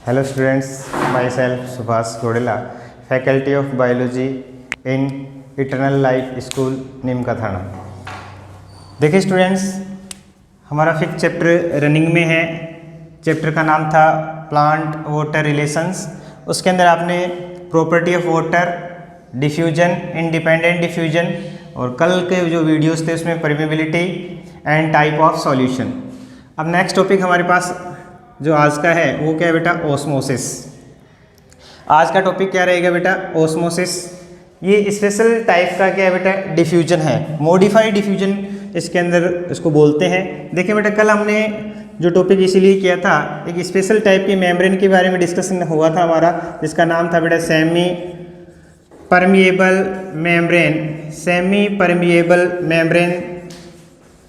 Hello students, myself Subhas Godela, Faculty of Biology in Eternal Life School Neemka थाना। देखिए students, हमारा 5th chapter running में है। Chapter का नाम था प्लांट वाटर रिलेशंस। उसके अंदर आपने property of water, diffusion, independent diffusion और कल के जो वीडियोस थे उसमें permeability and type of solution. अब नेक्स्ट टॉपिक हमारे पास जो आज का है वो क्या है बेटा, ओस्मोसिस। आज का टॉपिक क्या रहेगा बेटा, ओस्मोसिस। ये स्पेशल टाइप का क्या है बेटा, डिफ्यूजन है, मॉडिफाइड डिफ्यूजन इसके अंदर इसको बोलते हैं। देखिए बेटा, कल हमने जो टॉपिक इसीलिए किया था, एक स्पेशल टाइप की मेम्ब्रेन के बारे में डिस्कशन हुआ था हमारा, जिसका नाम था बेटा semi permeable membrane. Semi permeable membrane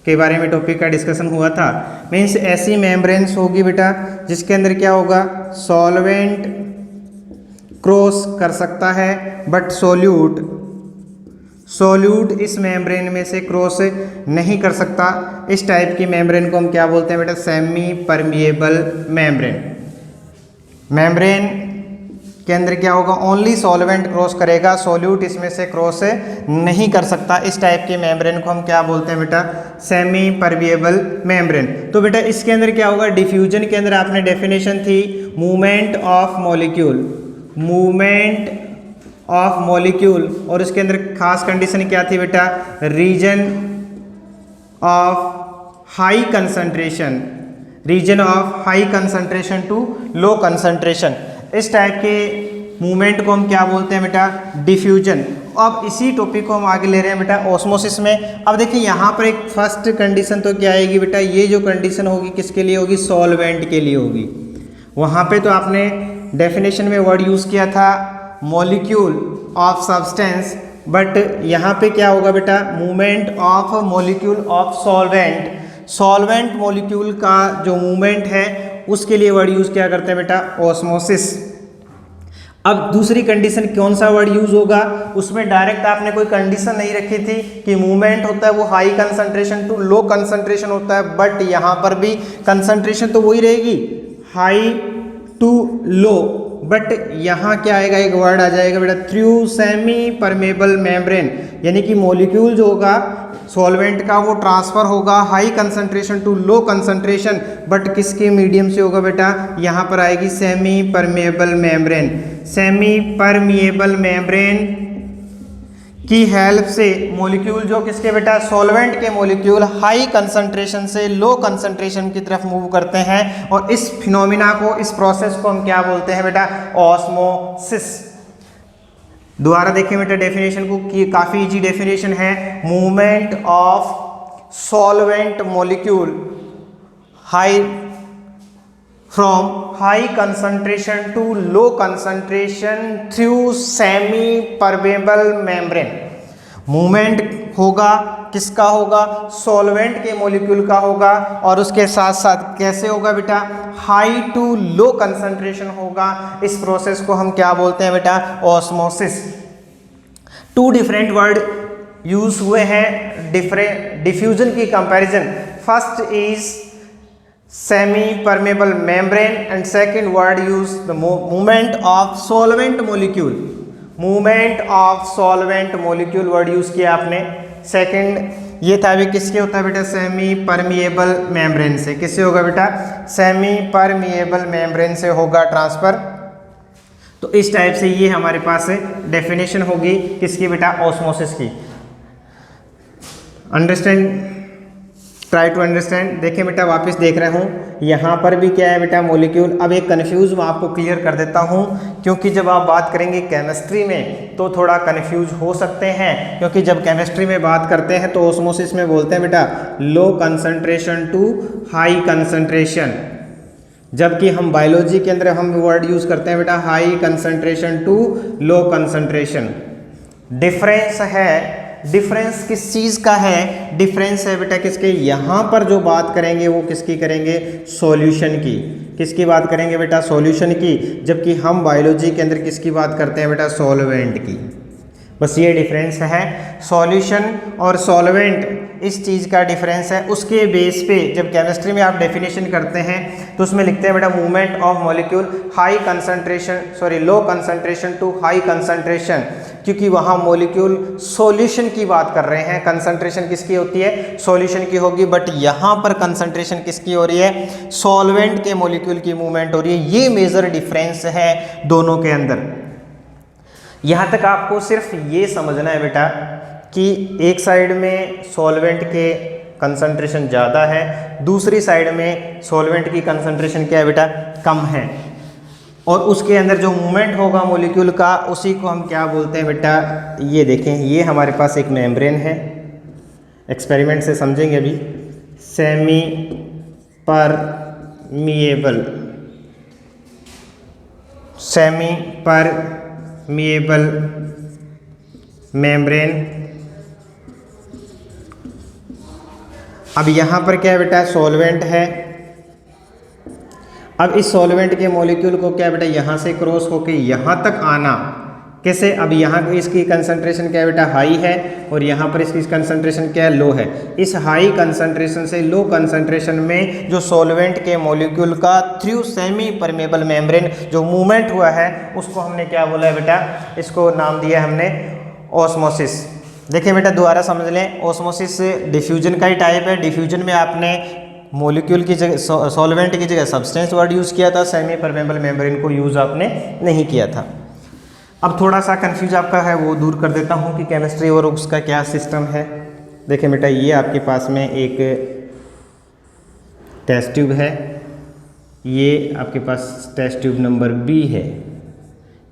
के बारे में टॉपिक का डिस्कशन हुआ था। मीन्स ऐसी मेम्ब्रेन्स होगी बेटा जिसके अंदर क्या होगा, सॉल्वेंट क्रॉस कर सकता है बट सोल्यूट इस मेम्ब्रेन में से क्रॉस नहीं कर सकता। इस टाइप की मेम्ब्रेन को हम क्या बोलते हैं बेटा, सेमी परमिएबल मेम्ब्रेन। मेम्ब्रेन के अंदर क्या होगा, ओनली सॉल्वेंट क्रॉस करेगा, सोल्यूट इसमें से क्रॉस नहीं कर सकता। इस टाइप के मेम्ब्रेन को हम क्या बोलते हैं बेटा, सेमी परमिएबल मेम्ब्रेन। तो बेटा इसके अंदर क्या होगा, डिफ्यूजन के अंदर आपने डेफिनेशन थी movement of molecule, movement of molecule, और इसके अंदर खास कंडीशन क्या थी बेटा, region of high concentration, region of high concentration to low concentration. इस टाइप के मूवमेंट को हम क्या बोलते हैं बेटा, डिफ्यूजन। अब इसी टॉपिक को हम आगे ले रहे हैं बेटा ओस्मोसिस में। अब देखिए यहाँ पर एक फर्स्ट कंडीशन तो क्या आएगी बेटा, ये जो कंडीशन होगी किसके लिए होगी, सॉल्वेंट के लिए होगी। वहाँ पे तो आपने डेफिनेशन में वर्ड यूज़ किया था मॉलिक्यूल ऑफ सब्सटेंस, बट यहाँ पे क्या होगा बेटा, movement of molecule of solvent. Solvent molecule का जो मूवमेंट है उसके लिए वर्ड यूज क्या करते हैं बेटा, ओस्मोसिस। अब दूसरी कंडीशन कौन सा वर्ड यूज होगा, उसमें डायरेक्ट आपने कोई कंडीशन नहीं रखी थी कि मूवमेंट होता है वो high concentration to low concentration होता है, बट यहाँ पर भी कंसंट्रेशन तो वही रहेगी, हाई टू लो, बट यहाँ क्या आएगा, एक वर्ड आ जाएगा बेटा, थ्रू सेमी परमेबल मेम्ब्रेन। यानी कि मॉलिक्यूल जो होगा सॉल्वेंट का वो ट्रांसफर होगा high concentration to low concentration, but किसके मीडियम से होगा बेटा, यहाँ पर आएगी semi permeable membrane. Semi permeable membrane की हेल्प से मॉलिक्यूल जो किसके बेटा, सॉल्वेंट के मॉलिक्यूल हाई कंसंट्रेशन से लो कंसंट्रेशन की तरफ मूव करते हैं, और इस फिनोमिना को, इस प्रोसेस को हम क्या बोलते हैं बेटा, ऑस्मोसिस। दोबारा देखें बेटा डेफिनेशन को, कि काफ़ी इजी डेफिनेशन है, movement of solvent molecule high from high concentration to low concentration through semi permeable membrane. Movement होगा किसका होगा, सॉल्वेंट के मॉलिक्यूल का होगा, और उसके साथ साथ कैसे होगा बेटा, हाई टू लो कंसंट्रेशन होगा। इस प्रोसेस को हम क्या बोलते हैं बेटा, osmosis. Two different word use हुए हैं डिफ्यूजन की comparison. First is semi permeable membrane and second word use the movement of solvent molecule. Movement of solvent molecule word use किया आपने। सेकंड ये था भी किसके होता है बेटा, सेमी परमिएबल मेम्ब्रेन से। किससे होगा बेटा, सेमी परमिएबल मेम्ब्रेन से होगा ट्रांसफर। तो इस टाइप से ये हमारे पास डेफिनेशन होगी किसकी बेटा, ओस्मोसिस की। Understand, try to understand. देखिए बेटा वापस देख रहे हूँ, यहाँ पर भी क्या है बेटा, मॉलिक्यूल। अब एक कन्फ्यूज मैं आपको क्लियर कर देता हूँ, क्योंकि जब आप बात करेंगे केमिस्ट्री में तो थोड़ा कन्फ्यूज हो सकते हैं, क्योंकि जब केमिस्ट्री में बात करते हैं तो ओस्मोसिस में बोलते हैं बेटा low concentration to high concentration, जबकि हम बायोलॉजी के अंदर हम वर्ड यूज करते हैं बेटा high concentration to low concentration. Difference है, डिफरेंस किस चीज़ का है, डिफरेंस है बेटा किसके, यहाँ पर जो बात करेंगे वो किसकी करेंगे, सॉल्यूशन की। किसकी बात करेंगे बेटा, सॉल्यूशन की, जबकि हम बायोलॉजी के अंदर किसकी बात करते हैं बेटा, सॉल्वेंट की। बस ये डिफरेंस है, सॉल्यूशन और सॉल्वेंट इस चीज़ का डिफरेंस है। उसके बेस पे जब केमिस्ट्री में आप डेफिनेशन करते हैं तो उसमें लिखते हैं बेटा movement of molecule low concentration to high concentration, क्योंकि वहाँ मॉलिक्यूल सॉल्यूशन की बात कर रहे हैं, कंसंट्रेशन किसकी होती है, सॉल्यूशन की होगी, बट यहाँ पर कंसंट्रेशन किसकी हो रही है, सॉल्वेंट के मॉलिक्यूल की मूवमेंट हो रही है। ये मेजर डिफरेंस है दोनों के अंदर। यहाँ तक आपको सिर्फ ये समझना है बेटा कि एक साइड में सॉल्वेंट के कंसंट्रेशन ज़्यादा है, दूसरी साइड में सॉल्वेंट की कंसंट्रेशन क्या है बेटा, कम है, और उसके अंदर जो मूवमेंट होगा मॉलिक्यूल का उसी को हम क्या बोलते हैं बेटा, ये देखें, ये हमारे पास एक मेम्ब्रेन है, एक्सपेरिमेंट से समझेंगे अभी, सेमी परमिएबल मेम्ब्रेन। अब यहाँ पर क्या है बेटा, सॉल्वेंट है। अब इस सॉल्वेंट के मॉलिक्यूल को क्या बेटा, यहाँ से क्रॉस होके यहाँ तक आना, कैसे, अब यहाँ इसकी कंसंट्रेशन क्या है बेटा, हाई है, और यहाँ पर इसकी कंसंट्रेशन क्या है, लो है। इस हाई कंसंट्रेशन से लो कंसंट्रेशन में जो सॉल्वेंट के मॉलिक्यूल का थ्रू सेमी परमेबल मेम्ब्रेन जो मूवमेंट हुआ है उसको हमने क्या बोला है बेटा, इसको नाम दिया हमने ऑस्मोसिस। देखिए बेटा दोबारा समझ लें, ऑस्मोसिस डिफ्यूजन का ही टाइप है। डिफ्यूजन में आपने मॉलिक्यूल की जगह, सॉल्वेंट की जगह सब्सटेंस वर्ड यूज़ किया था, सेमी परमेबल मेम्ब्रेन को यूज़ आपने नहीं किया था। अब थोड़ा सा कंफ्यूज आपका है वो दूर कर देता हूँ कि केमिस्ट्री और उसका क्या सिस्टम है। देखिए बेटा ये आपके पास में एक टेस्ट ट्यूब है, ये आपके पास टेस्ट ट्यूब नंबर बी है,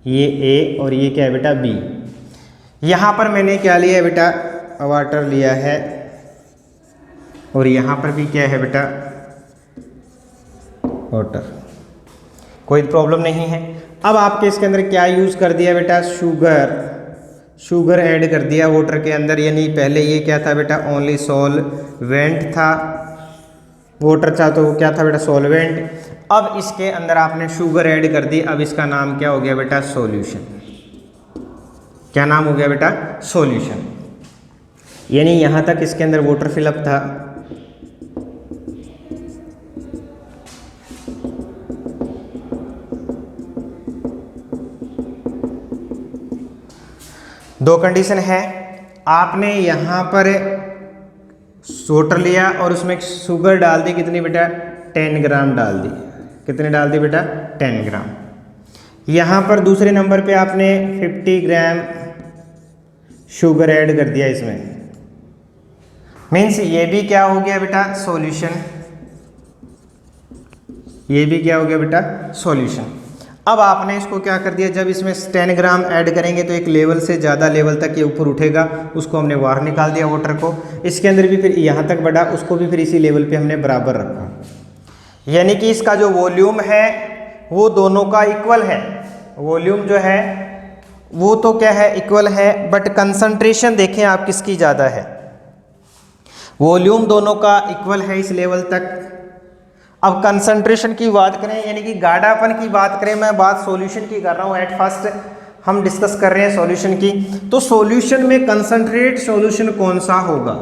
ये ए और ये क्या है बेटा, बी। यहाँ पर मैंने क्या लिया है बेटा, वाटर लिया है, और यहाँ पर भी क्या है बेटा, वाटर, कोई प्रॉब्लम नहीं है। अब आपके इसके अंदर क्या यूज़ कर दिया बेटा, शुगर ऐड कर दिया वाटर के अंदर, यानी पहले ये क्या था बेटा, ओनली सॉल्वेंट था, वाटर था तो वो क्या था बेटा, सॉल्वेंट। अब इसके अंदर आपने शुगर ऐड कर दी, अब इसका नाम क्या हो गया बेटा, सॉल्यूशन। क्या नाम हो गया बेटा, सॉल्यूशन। यानी यहाँ तक इसके अंदर वाटर फिलअप था, दो कंडीशन है, आपने यहाँ पर वाटर लिया और उसमें शुगर डाल दी, कितनी बेटा, 10 ग्राम डाल दी, कितने डाल दी बेटा, 10 ग्राम। यहाँ पर दूसरे नंबर पे आपने 50 ग्राम शुगर ऐड कर दिया इसमें, मीन्स ये भी क्या हो गया बेटा, सॉल्यूशन, ये भी क्या हो गया बेटा, सॉल्यूशन। अब आपने इसको क्या कर दिया, जब इसमें 10 ग्राम ऐड करेंगे तो एक लेवल से ज़्यादा लेवल तक ये ऊपर उठेगा, उसको हमने बाहर निकाल दिया वाटर को। इसके अंदर भी फिर यहाँ तक बढ़ा, उसको भी फिर इसी लेवल पे हमने बराबर रखा, यानी कि इसका जो वॉल्यूम है वो दोनों का इक्वल है। वॉल्यूम जो है वो तो क्या है, इक्वल है, बट कंसंट्रेशन देखें आप किसकी ज़्यादा है। वॉल्यूम दोनों का इक्वल है इस लेवल तक। अब कंसंट्रेशन की बात करें, यानी कि गाढ़ापन की बात करें, मैं बात सॉल्यूशन की कर रहा हूँ, एट फर्स्ट हम डिस्कस कर रहे हैं सॉल्यूशन की। तो सॉल्यूशन में कंसंट्रेट सॉल्यूशन कौन सा होगा,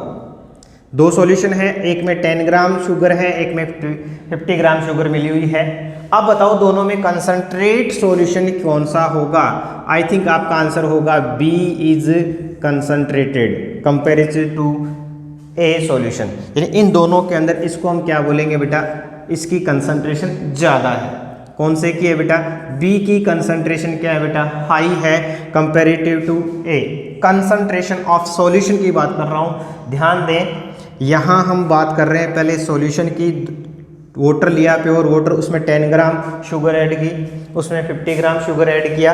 दो सॉल्यूशन है, एक में 10 ग्राम शुगर है, एक में 50 ग्राम शुगर मिली हुई है। अब बताओ दोनों में कंसंट्रेट सॉल्यूशन कौन सा होगा। आई थिंक आपका आंसर होगा B is concentrated comparative to A solution, यानी इन दोनों के अंदर इसको हम क्या बोलेंगे बेटा, इसकी कंसंट्रेशन ज़्यादा है। कौन से की है बेटा, बी की कंसंट्रेशन क्या है बेटा, हाई है comparative to A. Concentration of solution की बात कर रहा हूँ, ध्यान दें, यहाँ हम बात कर रहे हैं पहले सॉल्यूशन की। वाटर लिया, प्योर वाटर, उसमें 10 ग्राम शुगर ऐड की, उसमें 50 ग्राम शुगर ऐड किया।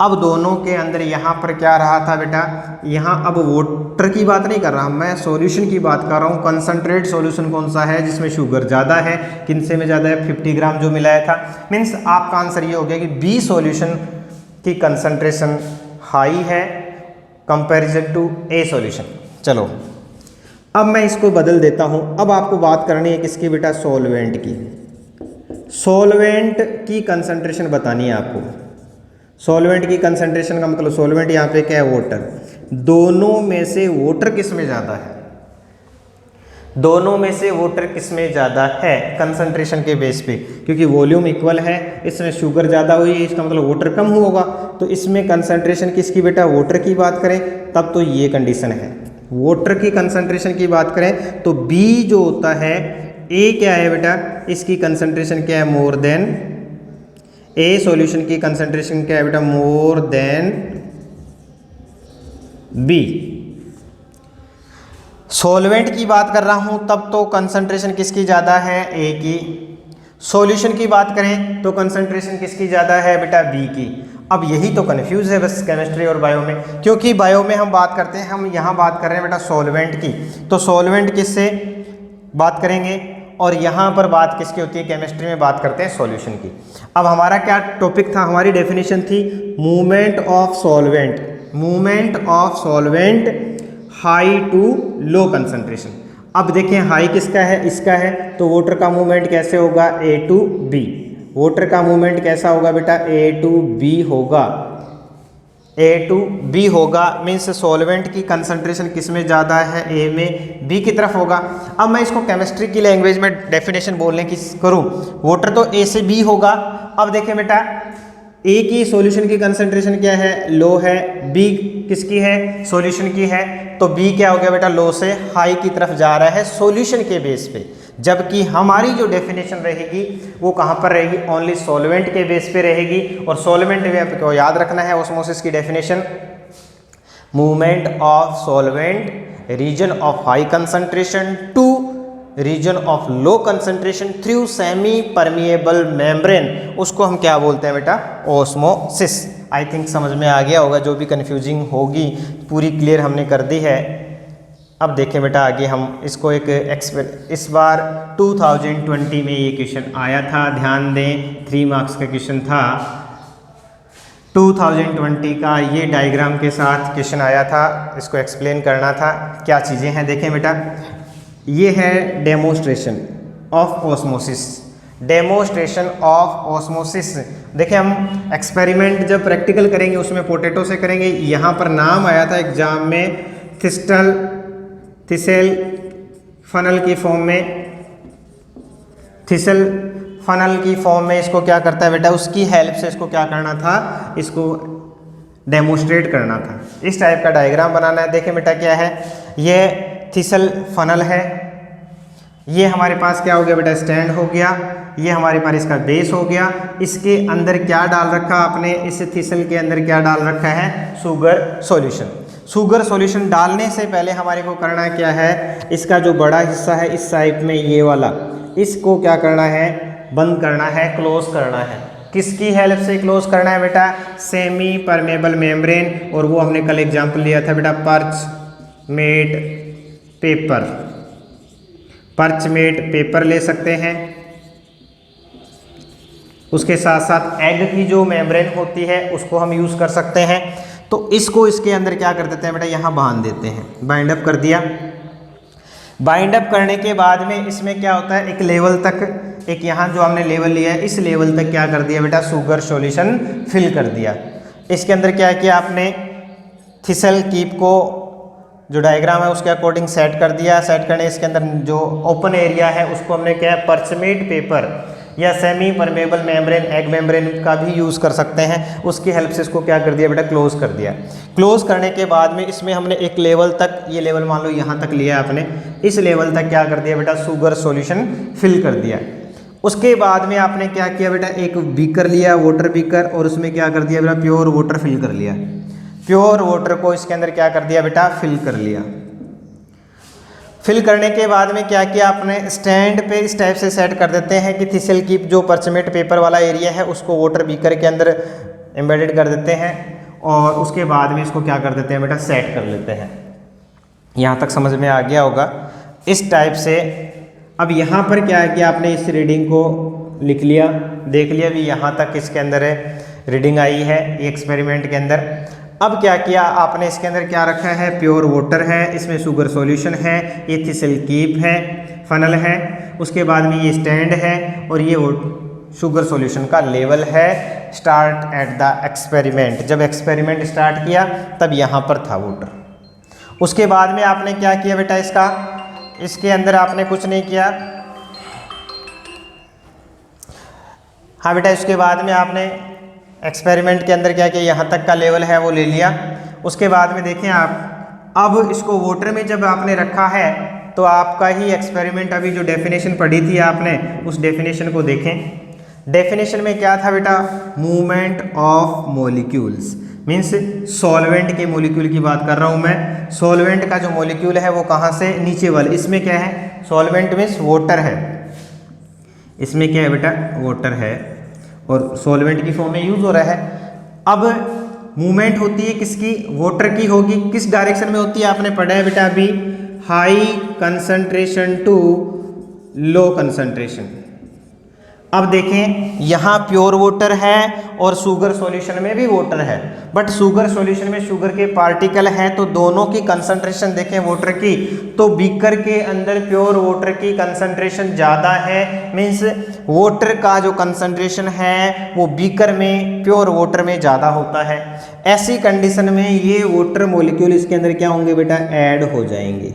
अब दोनों के अंदर यहाँ पर क्या रहा था बेटा, यहाँ अब वाटर की बात नहीं कर रहा मैं, सॉल्यूशन की बात कर रहा हूँ। कंसंट्रेट सॉल्यूशन कौन सा है जिसमें शुगर ज़्यादा है, किन से में ज़्यादा है, 50 ग्राम जो मिलाया था। मीन्स आपका आंसर ये हो गया कि बी सॉल्यूशन की कंसंट्रेशन हाई है कंपेरिजन टू ए सॉल्यूशन। चलो अब मैं इसको बदल देता हूँ। अब आपको बात करनी है किसकी बेटा, सॉल्वेंट की। सॉल्वेंट की कंसंट्रेशन बतानी है आपको। सॉल्वेंट की कंसंट्रेशन का मतलब, सॉल्वेंट यहाँ पे क्या है, वाटर। दोनों में से वाटर किस में ज़्यादा है, दोनों में से वाटर किस में ज़्यादा है कंसंट्रेशन के बेस पे, क्योंकि वॉल्यूम इक्वल है, इसमें शुगर ज़्यादा हुई है, इसका मतलब वाटर कम होगा, तो इसमें कंसंट्रेशन किसकी बेटा, वाटर की बात करें तब तो ये कंडीशन है। वाटर की कंसंट्रेशन की बात करें तो बी जो होता है, ए क्या है बेटा, इसकी कंसंट्रेशन क्या है, मोर देन ए, सॉल्यूशन की कंसंट्रेशन क्या है बेटा, मोर देन बी। सॉल्वेंट की बात कर रहा हूं तब तो कंसंट्रेशन किसकी ज़्यादा है, ए की। सॉल्यूशन की बात करें तो कंसंट्रेशन किसकी ज़्यादा है बेटा, बी की। अब यही तो कंफ्यूज है बस केमिस्ट्री और बायो में, क्योंकि बायो में हम बात करते हैं, हम यहाँ बात कर रहे हैं बेटा सॉल्वेंट की, तो सॉल्वेंट किससे बात करेंगे और यहाँ पर बात किसकी होती है, केमिस्ट्री में बात करते हैं सॉल्यूशन की। अब हमारा क्या टॉपिक था, हमारी डेफिनेशन थी movement of solvent, movement of solvent high to low concentration. अब देखें हाई किसका है, इसका है, तो वाटर का मूवमेंट कैसे होगा, ए टू बी। वाटर का मूवमेंट कैसा होगा बेटा, ए टू बी होगा, ए टू बी होगा, मीन्स सॉल्वेंट की कंसंट्रेशन किस में ज़्यादा है, ए में, बी की तरफ होगा। अब मैं इसको केमिस्ट्री की लैंग्वेज में डेफिनेशन बोलने की करूं, वाटर तो ए से बी होगा। अब देखें बेटा, ए की सॉल्यूशन की कंसंट्रेशन क्या है, लो है, बी किसकी है, सॉल्यूशन की है, तो बी क्या हो गया बेटा, लो से हाई की तरफ जा रहा है सॉल्यूशन के बेस पे, जबकि हमारी जो डेफिनेशन रहेगी वो कहाँ पर रहेगी, ओनली सॉल्वेंट के बेस पे रहेगी। और सॉल्वेंट में आपको याद रखना है ऑस्मोसिस की definition, movement of solvent region of high concentration to region of low concentration through semi permeable membrane, उसको हम क्या बोलते हैं बेटा, ऑस्मोसिस। आई थिंक समझ में आ गया होगा, जो भी कंफ्यूजिंग होगी पूरी क्लियर हमने कर दी है। अब देखें बेटा आगे हम इसको एक इस बार 2020 में ये क्वेश्चन आया था, ध्यान दें 3 मार्क्स का क्वेश्चन था 2020 का, ये डायग्राम के साथ क्वेश्चन आया था, इसको एक्सप्लेन करना था क्या चीज़ें हैं। देखें बेटा, ये है demonstration of osmosis, demonstration of osmosis. देखिए हम एक्सपेरिमेंट जब प्रैक्टिकल करेंगे उसमें पोटैटो से करेंगे। यहाँ पर नाम आया था एग्जाम में थिसेल फनल की फॉर्म में, थिसेल फनल की फॉर्म में इसको क्या करता है बेटा, उसकी हेल्प से इसको क्या करना था, इसको डेमोस्ट्रेट करना था। इस टाइप का डायग्राम बनाना है। देखें बेटा क्या है, ये थिसेल फनल है, ये हमारे पास क्या हो गया बेटा, स्टैंड हो गया, ये हमारे पास इसका बेस हो गया। इसके अंदर क्या डाल रखा आपने, इस थिसल के अंदर क्या डाल रखा है, शुगर सॉल्यूशन। शुगर सॉल्यूशन डालने से पहले हमारे को करना क्या है, इसका जो बड़ा हिस्सा है इस साइड में ये वाला, इसको क्या करना है, बंद करना है, क्लोज करना है। किसकी हेल्प से क्लोज करना है बेटा, सेमी परमेबल मेम्ब्रेन। और वो हमने कल एग्जाम्पल लिया था बेटा, पर्चमेट पेपर, पर्चमेट पेपर ले सकते हैं। उसके साथ साथ एग की जो मेम्ब्रेन होती है उसको हम यूज़ कर सकते हैं। तो इसको इसके अंदर क्या कर देते हैं बेटा, यहाँ बांध देते हैं, बाइंड अप कर दिया। बाइंड अप करने के बाद में इसमें क्या होता है, एक लेवल तक, एक यहाँ जो हमने लेवल लिया है इस लेवल तक क्या कर दिया बेटा, शुगर सॉल्यूशन फिल कर दिया। इसके अंदर क्या किया आपने, थिसल कीप को जो डायग्राम है उसके अकॉर्डिंग सेट कर दिया। सेट करने इसके अंदर जो ओपन एरिया है उसको हमने क्या है, पर्चमेट पेपर या semi permeable membrane, egg membrane का भी यूज़ कर सकते हैं। उसकी हेल्प से इसको क्या कर दिया बेटा, क्लोज कर दिया। क्लोज करने के बाद में इसमें हमने एक लेवल तक, ये लेवल मान लो यहाँ तक लिया आपने, इस लेवल तक क्या कर दिया बेटा, शुगर सॉल्यूशन फिल कर दिया। उसके बाद में आपने क्या किया बेटा, एक बीकर लिया, वाटर बीकर, और उसमें क्या कर दिया बेटा, प्योर वाटर फिल कर लिया। प्योर वाटर को इसके अंदर क्या कर दिया बेटा, फिल कर लिया। फिल करने के बाद में क्या किया आपने, स्टैंड पे इस टाइप से सेट कर देते हैं कि थिसल की जो पर्चमेट पेपर वाला एरिया है उसको वाटर बीकर के अंदर एम्बेडेड कर देते हैं। और उसके बाद में इसको क्या कर देते हैं बेटा, सेट कर लेते हैं। यहाँ तक समझ में आ गया होगा इस टाइप से। अब यहाँ पर क्या है कि आपने इस रीडिंग को लिख लिया, देख लिया भी यहाँ तक इसके अंदर है रीडिंग आई है एक्सपेरिमेंट के अंदर। अब क्या किया आपने, इसके अंदर क्या रखा है, प्योर वाटर है, इसमें शुगर सॉल्यूशन है, ये थिसल कीप है, फनल है, उसके बाद में ये स्टैंड है और ये शुगर सॉल्यूशन का लेवल है स्टार्ट एट द एक्सपेरिमेंट, जब एक्सपेरिमेंट स्टार्ट किया तब यहाँ पर था वाटर। उसके बाद में आपने क्या किया बेटा, इसके अंदर आपने कुछ नहीं किया। हाँ बेटा, इसके बाद में आपने एक्सपेरिमेंट के अंदर क्या किया, यहाँ तक का लेवल है वो ले लिया। उसके बाद में देखें आप, अब इसको वाटर में जब आपने रखा है तो आपका ही एक्सपेरिमेंट, अभी जो डेफिनेशन पढ़ी थी आपने उस डेफिनेशन को देखें। डेफिनेशन में क्या था बेटा, movement of molecules, means solvent के मॉलिक्यूल की बात कर रहा हूँ मैं। सॉल्वेंट का जो मॉलिक्यूल है वो कहाँ से, नीचे वाले, इसमें क्या है, सॉल्वेंट मीन्स वाटर है, इसमें क्या है बेटा, वाटर है और सॉल्वेंट की फॉर्म में यूज हो रहा है। अब मूवमेंट होती है किसकी, वाटर की होगी, किस डायरेक्शन में होती है आपने पढ़ा है बेटा अभी, high concentration to low concentration. अब देखें यहाँ प्योर वाटर है और शुगर सॉल्यूशन में भी वाटर है, बट शुगर सॉल्यूशन में शुगर के पार्टिकल हैं तो दोनों की कंसंट्रेशन देखें वाटर की, तो बीकर के अंदर प्योर वाटर की कंसंट्रेशन ज़्यादा है, मीन्स वाटर का जो कंसंट्रेशन है वो बीकर में प्योर वाटर में ज़्यादा होता है। ऐसी कंडीशन में ये वाटर मॉलिक्यूल इसके अंदर क्या होंगे बेटा, ऐड हो जाएंगे,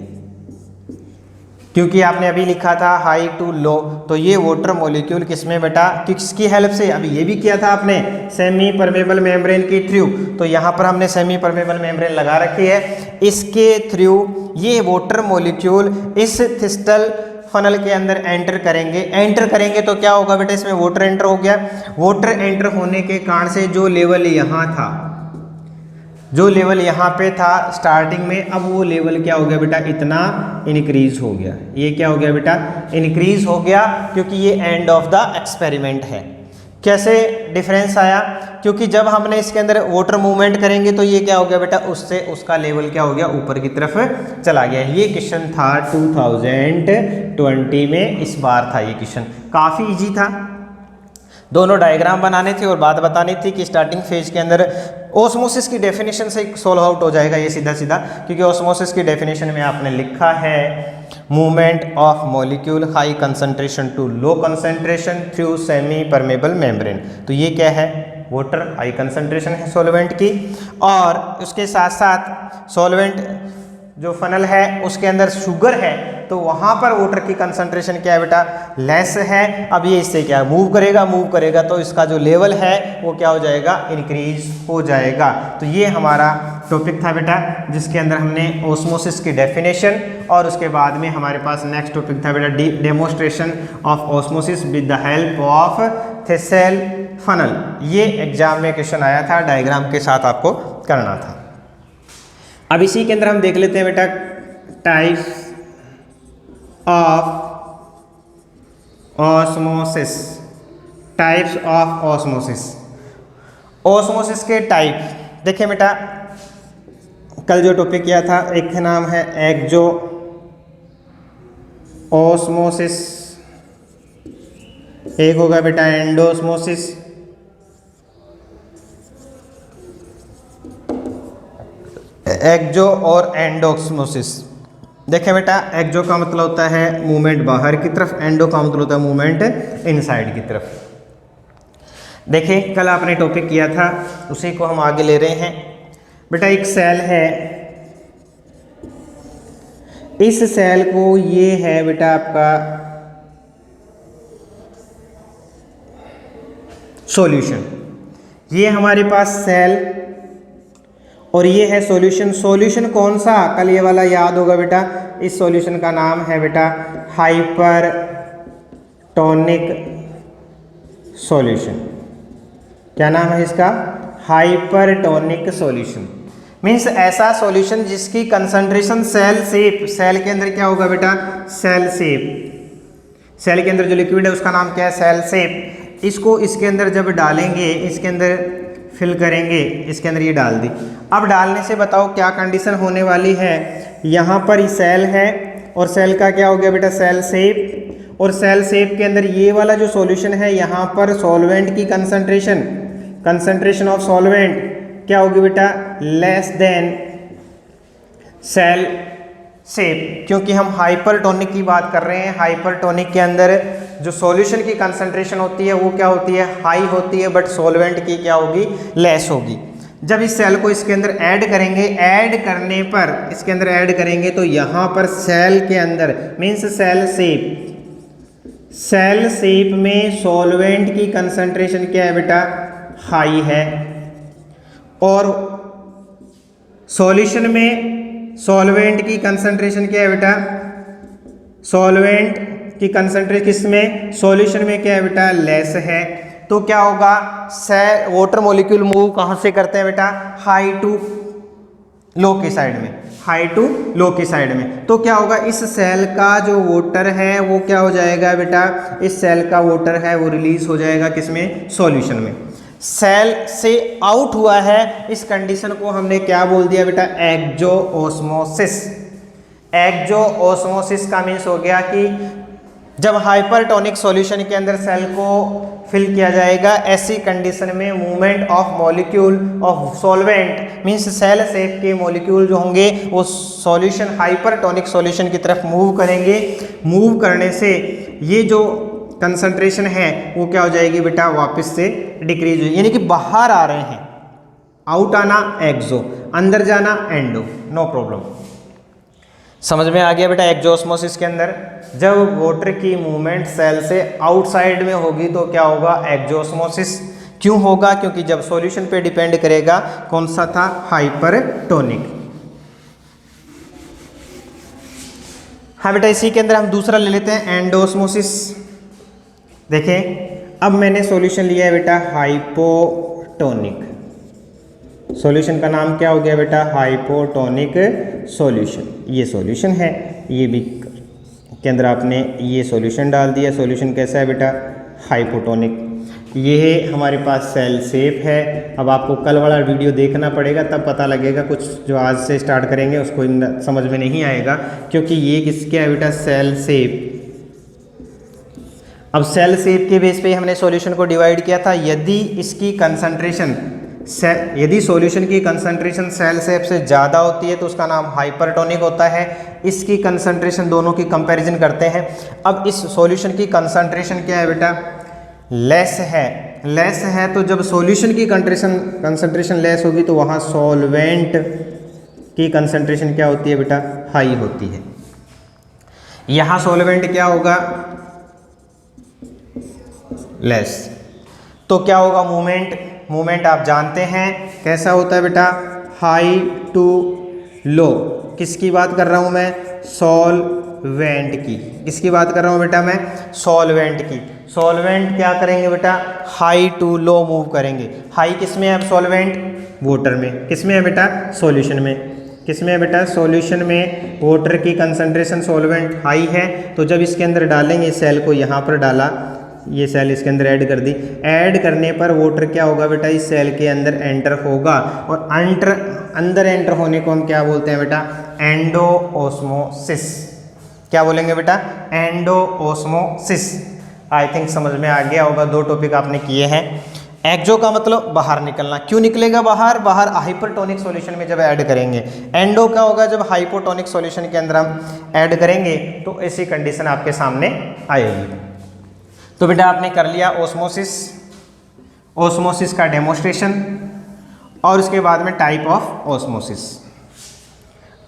क्योंकि आपने अभी लिखा था हाई टू लो, तो ये वाटर मॉलिक्यूल किसमें बेटा, किसकी हेल्प से, अभी ये भी किया था आपने सेमी परमेबल मेम्ब्रेन के थ्रू, तो यहाँ पर हमने सेमी परमेबल मेम्ब्रेन लगा रखी है, इसके थ्रू ये वाटर मॉलिक्यूल इस थिस्टल फनल के अंदर एंटर करेंगे तो क्या होगा बेटा, इसमें वाटर एंटर हो गया। वाटर एंटर होने के कारण से जो लेवल यहाँ था, जो लेवल यहाँ पे था स्टार्टिंग में, अब वो लेवल क्या हो गया बेटा, इतना इंक्रीज हो गया। ये क्या हो गया बेटा, इंक्रीज हो गया, क्योंकि ये एंड ऑफ द एक्सपेरिमेंट है। कैसे डिफरेंस आया, क्योंकि जब हमने इसके अंदर वाटर मूवमेंट करेंगे तो ये क्या हो गया बेटा, उससे उसका लेवल क्या हो गया, ऊपर की तरफ चला गया। ये क्वेश्चन था 2020 में, इस बार था ये क्वेश्चन, काफ़ी इजी था। दोनों डायग्राम बनाने थे और बात बतानी थी कि स्टार्टिंग फेज के अंदर ओस्मोसिस की डेफिनेशन से सॉल्व आउट हो जाएगा ये सीधा सीधा, क्योंकि ओस्मोसिस की डेफिनेशन में आपने लिखा है movement of molecule high concentration to low concentration through semi permeable membrane. तो ये क्या है, वाटर हाई कंसंट्रेशन है सॉल्वेंट की, और उसके साथ साथ सॉल्वेंट जो फनल है उसके अंदर शुगर है, तो वहाँ पर वाटर की कंसंट्रेशन क्या है बेटा, लेस है। अब ये इससे क्या मूव करेगा तो इसका जो लेवल है वो क्या हो जाएगा, इंक्रीज हो जाएगा। तो ये हमारा टॉपिक था बेटा, जिसके अंदर हमने ओस्मोसिस की डेफिनेशन, और उसके बाद में हमारे पास नेक्स्ट टॉपिक था बेटा demonstration of osmosis with the help of thistle funnel. ये एग्जाम में क्वेश्चन आया था, डायग्राम के साथ आपको करना था। अब इसी के अंदर हम देख लेते हैं बेटा types of osmosis, types of osmosis. Osmosis के टाइप देखें बेटा, कल जो टॉपिक किया था, एक नाम है एक्जो ऑस्मोसिस, एक होगा बेटा एंडोस्मोसिस, एक्जो और एंडोस्मोसिस। देखें बेटा, एक्जो का मतलब होता है मूवमेंट बाहर की तरफ, एंडो का मतलब होता है मूवमेंट इनसाइड की तरफ। देखें कल आपने टॉपिक किया था, उसी को हम आगे ले रहे हैं बेटा। एक सेल है, इस सेल को, ये है बेटा आपका सॉल्यूशन, ये हमारे पास सेल और ये है सॉल्यूशन। सॉल्यूशन कौन सा, कल ये वाला याद होगा बेटा, इस सॉल्यूशन का नाम है बेटा हाइपरटोनिक सॉल्यूशन। क्या नाम है इसका, हाइपरटोनिक सॉल्यूशन। मीन्स ऐसा सॉल्यूशन जिसकी कंसंट्रेशन सेल शेप, सेल के अंदर क्या होगा बेटा, सेल शेप, सेल के अंदर जो लिक्विड है उसका नाम क्या है, सेल शेप। इसको इसके अंदर जब डालेंगे, इसके अंदर फिल करेंगे, इसके अंदर ये डाल दी। अब डालने से बताओ क्या कंडीशन होने वाली है, यहाँ पर सेल है और सेल का क्या हो गया बेटा, सेल शेप, और सेल शेप के अंदर ये वाला जो सॉल्यूशन है, यहाँ पर सॉल्वेंट की कंसंट्रेशन ऑफ सॉल्वेंट क्या होगी बेटा, लेस देन सेल शेप, क्योंकि हम हाइपरटोनिक की बात कर रहे हैं। हाइपरटोनिक के अंदर जो सॉल्यूशन की कंसंट्रेशन होती है वो क्या होती है, हाई होती है, बट सॉल्वेंट की क्या होगी, लेस होगी। जब इस सेल को इसके अंदर ऐड करेंगे, ऐड करने पर इसके अंदर ऐड करेंगे तो यहाँ पर सेल के अंदर मीन्स सेल शेप में सॉल्वेंट की कंसंट्रेशन क्या है बेटा, हाई है, और सॉल्यूशन में सॉल्वेंट की कंसंट्रेशन क्या है बेटा, सॉल्वेंट की कंसंट्रेशन किसमें, सॉल्यूशन में क्या है बेटा, लेस है। तो क्या होगा, सेल वाटर मॉलिक्यूल मूव कहाँ से करते हैं बेटा, हाई टू लो की साइड में, हाई टू लो की साइड में। तो क्या होगा, इस सेल का जो वाटर है वो क्या हो जाएगा बेटा, इस सेल का वाटर है वो रिलीज हो जाएगा किसमें, सॉल्यूशन में। सेल से आउट हुआ है, इस कंडीशन को हमने क्या बोल दिया बेटा, एक्सोओस्मोसिस। एक्सोओस्मोसिस का मीन्स हो गया कि जब हाइपरटोनिक सॉल्यूशन के अंदर सेल को फिल किया जाएगा, ऐसी कंडीशन में movement of molecule of solvent means cell shape के मॉलिक्यूल जो होंगे वो सॉल्यूशन हाइपरटोनिक सॉल्यूशन की तरफ मूव करेंगे। मूव करने से ये जो कंसंट्रेशन है वो क्या हो जाएगी बेटा, वापस से डिक्रीज हो, यानी कि बाहर आ रहे हैं, आउट आना एक्सो, अंदर जाना एंडो, नो प्रॉब्लम। समझ में आ गया बेटा। एक्सोस्मोसिस के अंदर जब वाटर की मूवमेंट सेल से आउटसाइड में होगी तो क्या होगा, एक्सोस्मोसिस। क्यों होगा, क्योंकि जब सॉल्यूशन पे डिपेंड करेगा, कौन सा था, हाइपरटोनिक। हाँ बेटा, इसी के अंदर हम दूसरा ले लेते हैं, एंडोस्मोसिस। देखें, अब मैंने सॉल्यूशन लिया है बेटा हाइपोटोनिक। सॉल्यूशन का नाम क्या हो गया बेटा, हाइपोटोनिक सॉल्यूशन। ये सॉल्यूशन है, ये भी के अंदर आपने ये सॉल्यूशन डाल दिया। सॉल्यूशन कैसा है बेटा, हाइपोटोनिक। ये है हमारे पास सेल शेप है। अब आपको कल वाला वीडियो देखना पड़ेगा, तब पता लगेगा। कुछ जो आज से स्टार्ट करेंगे उसको समझ में नहीं आएगा, क्योंकि ये किसके है बेटा, सेल शेप। अब सेल शेप के बेस पे हमने सॉल्यूशन को डिवाइड किया था। यदि इसकी कंसंट्रेशन यदि सॉल्यूशन की कंसंट्रेशन सेल शेप से ज़्यादा होती है तो उसका नाम हाइपरटोनिक होता है। इसकी कंसंट्रेशन दोनों की कंपैरिजन करते हैं। अब इस सॉल्यूशन की कंसंट्रेशन क्या है बेटा, लेस है। लेस है तो जब सॉल्यूशन की कंसंट्रेशन लेस होगी तो वहाँ सॉल्वेंट की कंसंट्रेशन क्या होती है बेटा, हाई होती है। यहाँ सॉल्वेंट क्या होगा, लेस। तो क्या होगा, मूवमेंट आप जानते हैं कैसा होता है बेटा, हाई टू लो। किसकी बात कर रहा हूं मैं, सॉल्वेंट की। किसकी बात कर रहा हूं बेटा मैं, सॉल्वेंट की। सॉल्वेंट क्या करेंगे बेटा, हाई टू लो मूव करेंगे। हाई किस में है, सॉल्वेंट वाटर में। किस में है बेटा, सॉल्यूशन में। किस में है बेटा, सॉल्यूशन में। वाटर की कंसंट्रेशन सॉल्वेंट हाई है, तो जब इसके अंदर डालेंगे, सेल को यहाँ पर डाला, ये सेल इसके अंदर ऐड कर दी। ऐड करने पर वाटर क्या होगा बेटा, इस सेल के अंदर एंटर होगा, और अंदर एंटर होने को हम क्या बोलते हैं बेटा, एंडोओस्मोसिस। क्या बोलेंगे बेटा, एंडोओस्मोसिस। आई थिंक समझ में आ गया होगा। 2 टॉपिक आपने किए हैं। एक्सो का मतलब बाहर निकलना। क्यों निकलेगा बाहर, हाइपरटोनिक सॉल्यूशन में जब ऐड करेंगे। एंडो क्या होगा, जब हाइपोटोनिक सॉल्यूशन के अंदर हम ऐड करेंगे तो ऐसी कंडीशन आपके सामने आएगी। तो बेटा आपने कर लिया ओस्मोसिस का डेमोस्ट्रेशन, और उसके बाद में टाइप ऑफ ओस्मोसिस।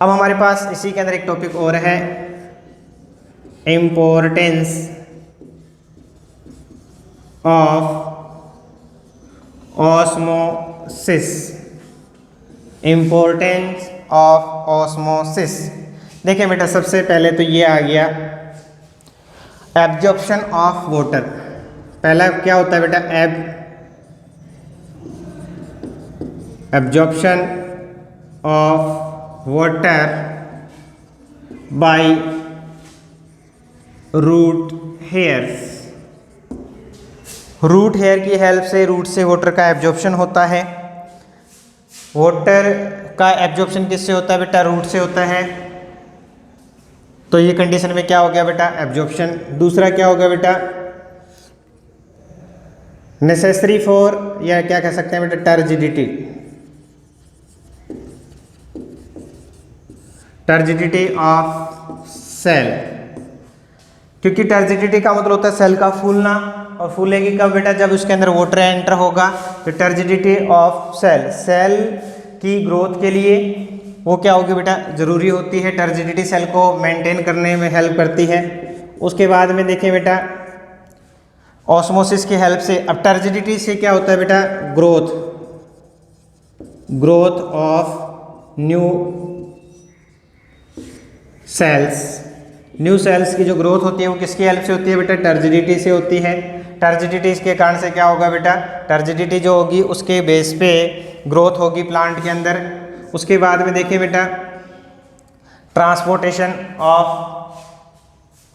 अब हमारे पास इसी के अंदर एक टॉपिक और है, importance of osmosis. Importance of osmosis. देखिए बेटा, सबसे पहले तो ये आ गया एब्जॉर्प्शन ऑफ वाटर। पहला क्या होता है बेटा, absorption of water by root hairs. Root hair की हेल्प से रूट से वाटर का एब्जॉर्प्शन होता है। वाटर का एब्जॉर्प्शन किससे होता है बेटा, रूट से होता है। तो ये कंडीशन में क्या हो गया बेटा, एब्जॉर्प्शन। दूसरा क्या हो गया बेटा, नेसेसरी फॉर, या क्या कह सकते हैं बेटा, टर्जिडिटी। टर्जिडिटी ऑफ सेल, क्योंकि टर्जिडिटी का मतलब होता है सेल का फूलना, और फूलेगी कब बेटा, जब उसके अंदर वाटर एंटर होगा। तो टर्जिडिटी ऑफ सेल, सेल की ग्रोथ के लिए वो क्या होगी बेटा, जरूरी होती है। टर्जिडिटी सेल को मेंटेन करने में हेल्प करती है। उसके बाद में देखिए बेटा ऑस्मोसिस की हेल्प से, अब टर्जिडिटी से क्या होता है बेटा, ग्रोथ ऑफ न्यू सेल्स की जो ग्रोथ होती है वो किसकी हेल्प से होती है बेटा, टर्जिडिटी से होती है। टर्जिडिटी के कारण से क्या होगा बेटा, टर्जिडिटी जो होगी उसके बेस पे ग्रोथ होगी प्लांट के अंदर। उसके बाद में देखिए बेटा ट्रांसपोर्टेशन ऑफ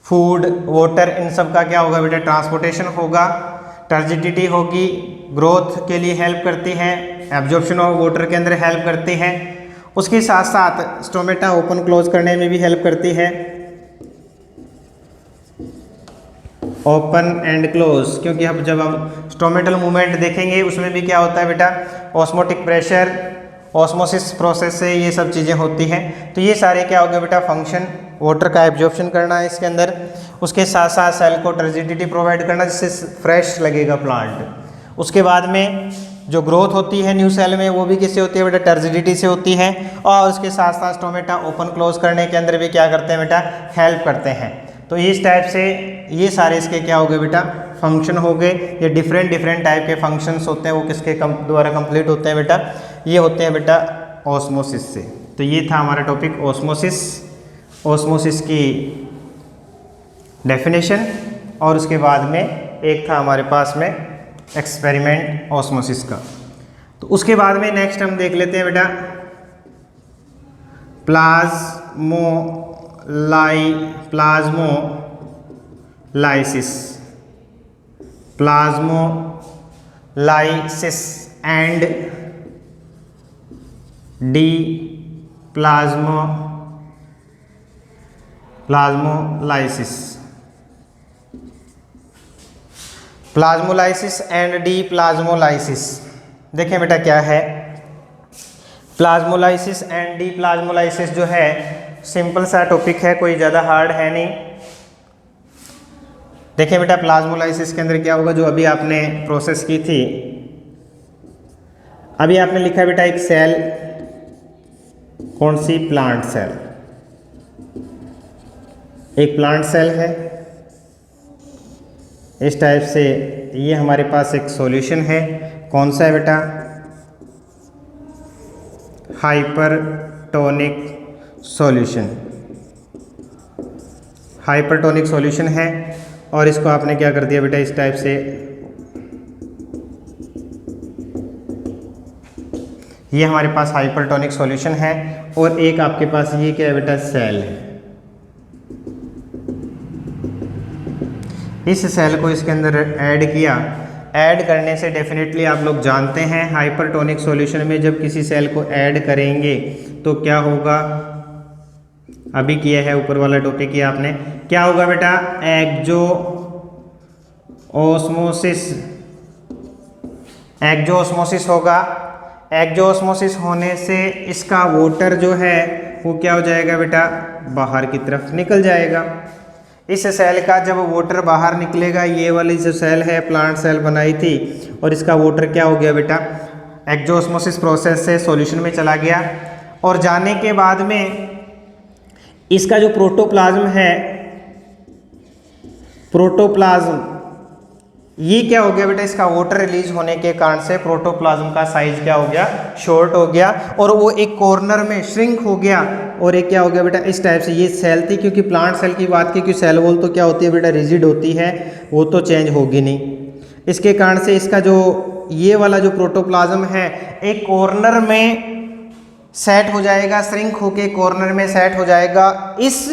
फूड, वाटर, इन सब का क्या होगा बेटा, ट्रांसपोर्टेशन होगा। टर्जिडिटी होगी, ग्रोथ के लिए हेल्प करती है, एब्जॉर्प्शन ऑफ वाटर के अंदर हेल्प करती है। उसके साथ साथ स्टोमेटा ओपन क्लोज करने में भी हेल्प करती है, ओपन एंड क्लोज, क्योंकि अब जब हम स्टोमेटल मूवमेंट देखेंगे उसमें भी क्या होता है बेटा, ऑस्मोटिक प्रेशर, ऑस्मोसिस प्रोसेस से ये सब चीज़ें होती हैं। तो ये सारे क्या हो गए बेटा फंक्शन, वाटर का एब्जॉर्प्शन करना है इसके अंदर, उसके साथ साथ सेल को टर्जिडिटी प्रोवाइड करना जिससे फ्रेश लगेगा प्लांट। उसके बाद में जो ग्रोथ होती है न्यू सेल में वो भी किससे होती है बेटा, टर्जिडिटी से होती है। और उसके साथ साथ स्टोमेटा ओपन क्लोज करने के अंदर भी क्या करते हैं बेटा, हेल्प करते हैं। तो इस टाइप से ये सारे इसके क्या हो गए बेटा, फंक्शन हो गए। ये डिफरेंट टाइप के फंक्शंस होते हैं, वो किसके द्वारा कंप्लीट होते हैं बेटा, ये होते हैं बेटा ऑस्मोसिस से। तो ये था हमारा टॉपिक ऑस्मोसिस की डेफिनेशन, और उसके बाद में एक था हमारे पास में एक्सपेरिमेंट ऑस्मोसिस का। तो उसके बाद में नेक्स्ट हम देख लेते हैं बेटा प्लाज्मोलाइसिस एंड प्लाज्मोलाइसिस एंड डीप्लाज्मोलाइसिस। देखें बेटा क्या है प्लाज्मोलाइसिस एंड डीप्लाज्मोलाइसिस, जो है सिंपल सा टॉपिक है, कोई ज़्यादा हार्ड है नहीं। देखें बेटा प्लाज्मोलाइसिस के अंदर क्या होगा, जो अभी आपने प्रोसेस की थी, अभी आपने लिखा बेटा एक सेल, कौन सी, प्लांट सेल, एक प्लांट सेल है इस टाइप से। ये हमारे पास एक सॉल्यूशन है, कौन सा है बेटा, हाइपरटोनिक सॉल्यूशन है। और इसको आपने क्या कर दिया बेटा, इस टाइप से ये हमारे पास हाइपरटोनिक सॉल्यूशन है। और एक आपके पास ये क्या है बेटा, सेल है। इस सेल को इसके अंदर ऐड किया, ऐड करने से डेफिनेटली आप लोग जानते हैं हाइपरटोनिक सॉल्यूशन में जब किसी सेल को ऐड करेंगे तो क्या होगा, अभी किया है ऊपर वाला टॉपिक किया आपने, क्या होगा बेटा, एक्जो ऑस्मोसिस होगा। एक्जो ऑस्मोसिस होने से इसका वाटर जो है वो क्या हो जाएगा बेटा, बाहर की तरफ निकल जाएगा। इस सेल का जब वाटर बाहर निकलेगा, ये वाली जो सेल है प्लांट सेल बनाई थी, और इसका वाटर क्या हो गया बेटा, एक्जोऑस्मोसिस प्रोसेस से सॉल्यूशन में चला गया। और जाने के बाद में इसका जो प्रोटोप्लाज्म है, ये क्या हो गया बेटा, इसका वाटर रिलीज होने के कारण से प्रोटोप्लाज्म का साइज क्या हो गया, शॉर्ट हो गया, और वो एक कॉर्नर में श्रिंक हो गया। और एक क्या हो गया बेटा, इस टाइप से ये सेल थी, क्योंकि प्लांट सेल की बात की, क्योंकि सेल वॉल तो क्या होती है बेटा, रिजिड होती है, वो तो चेंज होगी नहीं। इसके कारण से इसका जो ये वाला जो प्रोटोप्लाज्म है एक कॉर्नर में सेट हो जाएगा, श्रिंक होके कॉर्नर में सेट हो जाएगा। इस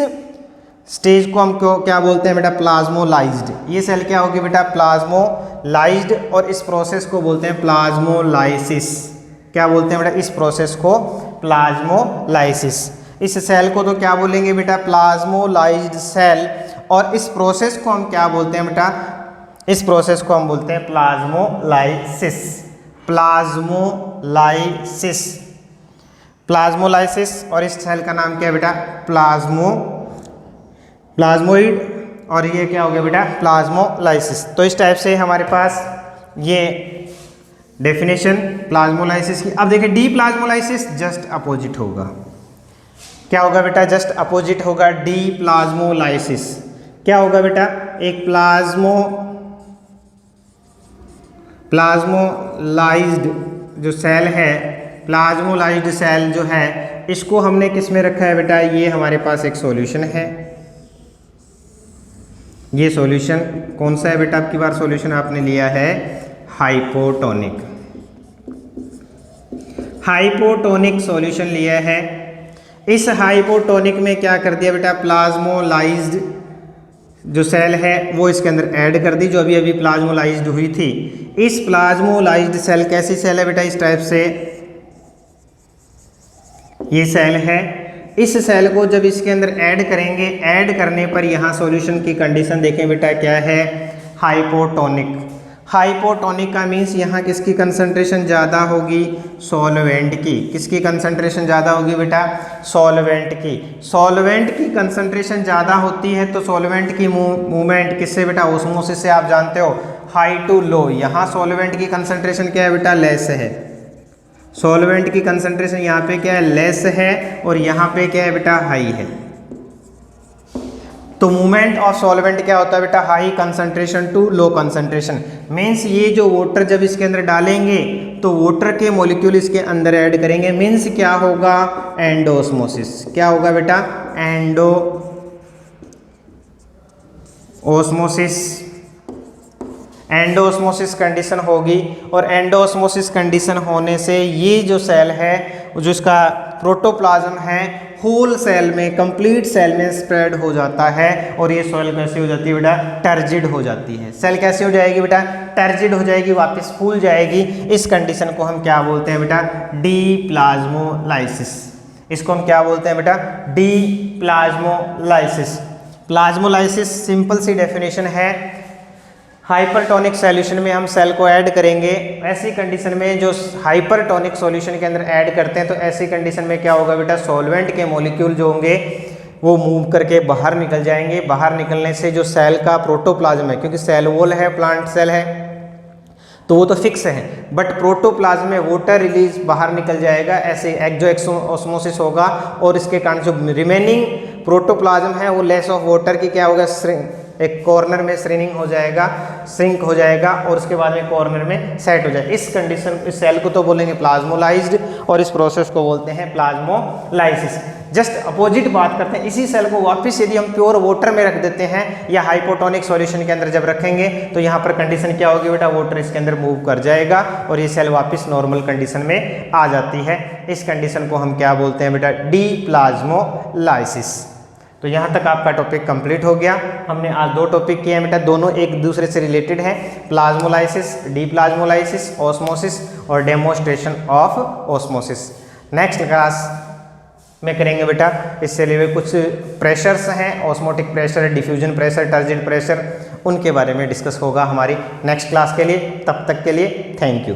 स्टेज को हम क्या बोलते हैं बेटा, प्लाज्मोलाइज्ड। ये सेल क्या होगी बेटा, प्लाज्मोलाइज्ड, और इस प्रोसेस को बोलते हैं प्लाज्मोलाइसिस। क्या बोलते हैं बेटा, इस प्रोसेस को प्लाज्मोलाइसिस। इस सेल को तो क्या बोलेंगे बेटा, प्लाज्मोलाइज्ड सेल। और इस प्रोसेस को हम क्या बोलते हैं बेटा, इस प्रोसेस को हम बोलते हैं प्लाज्मोलाइसिस। प्लाज्मोलाइसिस, और इस सेल का नाम क्या है बेटा, प्लाज्मोइड, और ये क्या हो गया बेटा, प्लाज्मोलाइसिस। तो इस टाइप से हमारे पास ये डेफिनेशन प्लाज्मोलाइसिस की। अब देखिए डी प्लाज्मोलाइसिस जस्ट अपोजिट होगा, क्या होगा बेटा, जस्ट अपोजिट होगा डी प्लाज्मोलाइसिस। क्या होगा बेटा, एक प्लाज्मोलाइज्ड जो सेल है, प्लाज्मोलाइज्ड सेल जो है, इसको हमने किस में रखा है बेटा, ये हमारे पास एक सॉल्यूशन है। ये सॉल्यूशन कौन सा है बेटा, अब की बार सॉल्यूशन आपने लिया है हाइपोटोनिक, हाइपोटोनिक सॉल्यूशन लिया है। इस हाइपोटोनिक में क्या कर दिया बेटा, प्लाज्मोलाइज्ड जो सेल है वो इसके अंदर ऐड कर दी, जो अभी अभी प्लाज्मोलाइज्ड हुई थी। इस प्लाज्मोलाइज्ड सेल कैसी सेल है बेटा, इस टाइप से ये सेल है। इस सेल को जब इसके अंदर ऐड करेंगे, ऐड करने पर यहाँ सॉल्यूशन की कंडीशन देखें बेटा क्या है, हाइपोटोनिक। हाइपोटोनिक का मीन्स यहाँ किसकी कंसंट्रेशन ज़्यादा होगी, सॉल्वेंट की। किसकी कंसंट्रेशन ज़्यादा होगी बेटा, सॉल्वेंट की। सॉल्वेंट की कंसंट्रेशन ज़्यादा होती है तो सॉल्वेंट की मूवमेंट किससे बेटा, ओस्मोसिस से। आप जानते हो हाई टू लो, यहाँ सॉल्वेंट की कंसंट्रेशन क्या है बेटा, लेस है। सॉल्वेंट की कंसंट्रेशन यहाँ पे क्या है, लेस है, और यहाँ पे क्या है बेटा, हाई है। तो मूवमेंट ऑफ सॉल्वेंट क्या होता है बेटा, high concentration to low concentration. Means ये जो वाटर जब इसके अंदर डालेंगे तो वाटर के मॉलिक्यूल इसके अंदर ऐड करेंगे, मीन्स क्या होगा, एंडोस्मोसिस। क्या होगा बेटा, एंडोस्मोसिस कंडीशन होगी। और एंडोस्मोसिस कंडीशन होने से ये जो सेल है, जो इसका प्रोटोप्लाज्म है, होल सेल में, कंप्लीट सेल में स्प्रेड हो जाता है। और ये सेल कैसी हो जाती है बेटा, टर्जिड हो जाती है। सेल कैसी हो जाएगी बेटा, टर्जिड हो जाएगी, वापस फूल जाएगी। इस कंडीशन को हम क्या बोलते हैं बेटा, डी प्लाज्मोलाइसिस। इसको हम क्या बोलते हैं बेटा, डी प्लाज्मोलाइसिस। प्लाज्मोलाइसिस सिंपल सी डेफिनेशन है, हाइपरटोनिक सॉल्यूशन में हम सेल को ऐड करेंगे। ऐसी कंडीशन में जो हाइपरटोनिक सॉल्यूशन के अंदर ऐड करते हैं, तो ऐसी कंडीशन में क्या होगा बेटा, सॉल्वेंट के मॉलिक्यूल जो होंगे वो मूव करके बाहर निकल जाएंगे। बाहर निकलने से जो सेल का प्रोटोप्लाज्म है, क्योंकि सेल वॉल है, प्लांट सेल है, तो वो तो फिक्स है, बट प्रोटोप्लाज्म में वाटर रिलीज बाहर निकल जाएगा। ऐसे एक्सोस्मोसिस होगा, और इसके कारण जो रिमेनिंग प्रोटोप्लाज्म है वो लेस ऑफ वाटर की क्या होगा, एक कॉर्नर में श्रिंक हो जाएगा, और उसके बाद में कॉर्नर में सेट हो जाएगा। इस कंडीशन, इस सेल को तो बोलेंगे प्लाज्मोलाइज्ड, और इस प्रोसेस को बोलते हैं प्लाज्मोलाइसिस। जस्ट अपोजिट बात करते हैं, इसी सेल को वापस यदि हम प्योर वाटर में रख देते हैं या हाइपोटोनिक सॉल्यूशन के अंदर जब रखेंगे, तो यहाँ पर कंडीशन क्या होगी बेटा, वाटर इसके अंदर मूव कर जाएगा और ये सेल वापस नॉर्मल कंडीशन में आ जाती है। इस कंडीशन को हम क्या बोलते हैं बेटा, डी प्लाज्मोलाइसिस। तो यहाँ तक आपका टॉपिक कंप्लीट हो गया। हमने आज 2 टॉपिक किए हैं बेटा, दोनों एक दूसरे से रिलेटेड है, प्लाज्मोलाइसिस, डी प्लाज्मोलाइसिस, ऑस्मोसिस और demonstration of osmosis. Next class में करेंगे बेटा, इससे रिलेटेड कुछ प्रेशर्स हैं, osmotic pressure, diffusion pressure, turgid pressure, उनके बारे में डिस्कस होगा हमारी नेक्स्ट क्लास के लिए। तब तक के लिए थैंक यू।